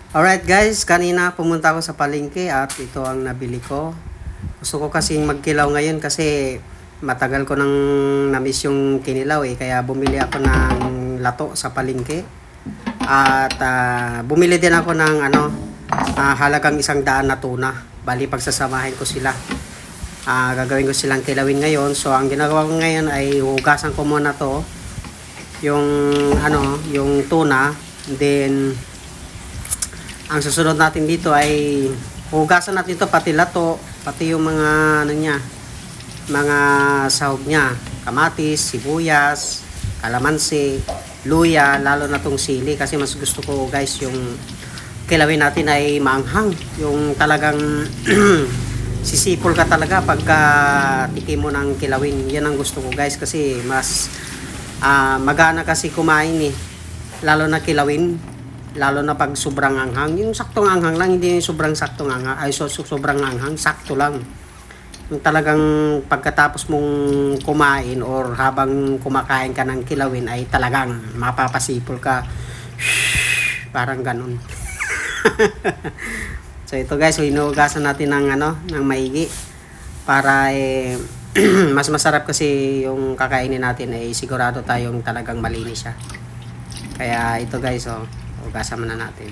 Alright guys, kanina pumunta ako sa palengke at ito ang nabili ko. Gusto ko kasing magkilaw ngayon kasi matagal ko nang na-miss yung kinilaw kaya bumili ako ng lato sa palengke. At bumili din ako ng halagang 100 na tuna. Bali pagsasamahin ko sila. Gagawin ko silang kilawin ngayon. So ang ginagawa ko ngayon ay hugasan ko muna to. Yung tuna. Then ang susunod natin dito ay hugasan natin ito pati lato, pati yung mga mga sahog niya, kamatis, sibuyas, kalamansi, luya, lalo na tong sili kasi mas gusto ko guys yung kilawin natin ay maanghang, yung talagang sisipol ka talaga pagka tikim mo ng kilawin. Yan ang gusto ko guys kasi mas magana kasi kumain lalo na kilawin. Lalo na pag sobrang anghang, yung saktong anghang lang, hindi yung sobrang saktong anghang, sobrang anghang, sakto lang. Yung talagang pagkatapos mong kumain or habang kumakain ka ng kilawin ay talagang mapapasipol ka. Parang ganun. So ito guys, hinugasan natin ng maigi para mas masarap kasi yung kakainin natin ay sigurado tayong talagang malinis siya. Kaya ito guys, hugasan muna natin.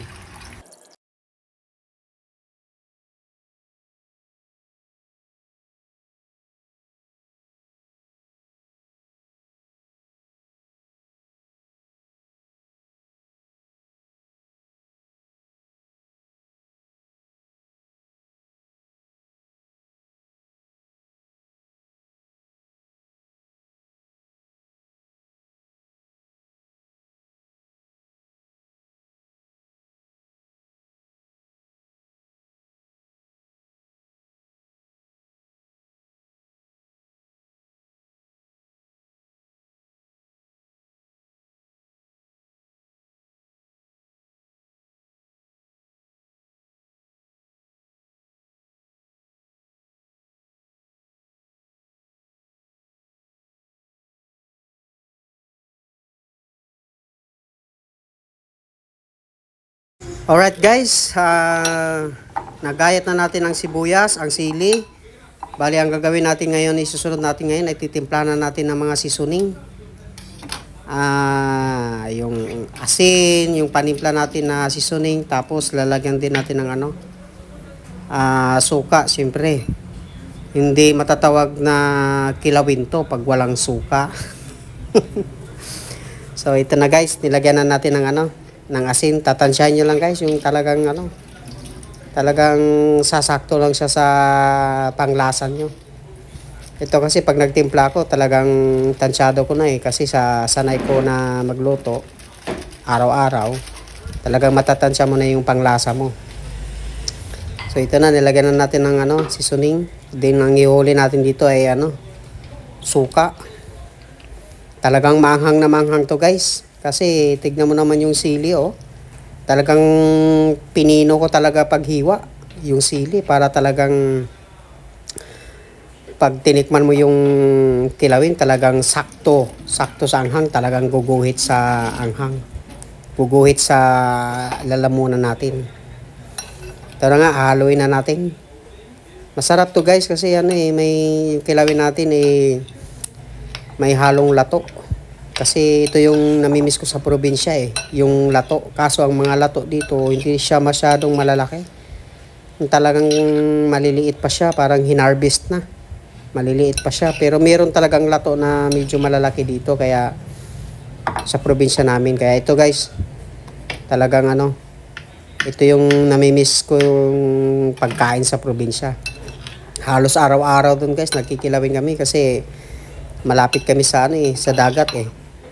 Alright guys, nagayat na natin ang sibuyas, ang sili. Bali ang gagawin natin ngayon, isusunod natin ngayon ay titimplahan na natin ng mga seasoning. Yung asin, yung panimpla natin na seasoning, tapos lalagyan din natin ng suka, siyempre. Hindi matatawag na kilawin to pag walang suka. So ito na guys, nilagyan na natin ng asin. Tatansyahin nyo lang guys yung talagang sasakto lang siya sa panglasan nyo. Ito kasi pag nagtimpla ko talagang tansyado ko na kasi sanay ko na magluto araw-araw, talagang matatansya mo na yung panglasa mo. So ito na, nilagyan na natin ng seasoning. Then ang ihuli natin dito ay suka. Talagang maanghang na maanghang to guys. Kasi tignan mo naman yung sili Talagang pinino ko talaga paghiwa yung sili para talagang pag tinikman mo yung kilawin talagang sakto sa anghang, talagang guguhit sa anghang. Guguhit sa lalamunan natin. Tara nga, haluin na natin. Masarap to guys kasi may kilawin natin may halong lato. Kasi ito yung namimiss ko sa probinsya yung lato. Kaso ang mga lato dito, hindi siya masyadong malalaki. Yung talagang maliliit pa siya, parang hinarvest na. Maliliit pa siya. Pero meron talagang lato na medyo malalaki dito, kaya sa probinsya namin. Kaya ito guys, talagang ito yung namimiss ko yung pagkain sa probinsya. Halos araw-araw dun guys, nagkikilawin kami kasi malapit kami sa sa dagat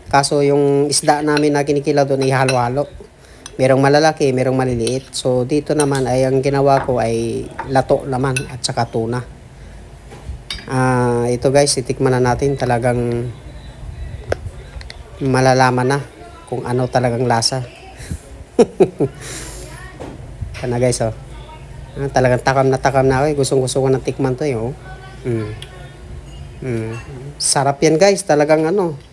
Kaso yung isda namin na kinikilaw doon ay halo-halo. Merong malalaki, merong maliliit. So dito naman ay ang ginawa ko ay lato naman at saka tuna. Ito guys, itikman na natin. Talagang malalaman na kung ano talagang lasa. Kana guys talagang takam na ako Gustong-gusto ko na tikman to Sarap yan guys, talagang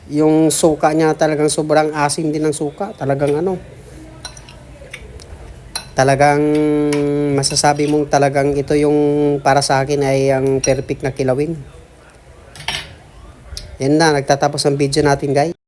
yung suka niya talagang sobrang asim din ng suka, talagang talagang masasabi mong talagang ito yung para sa akin ay ang perfect na kilawin. Yan na, nagtatapos ang video natin guys.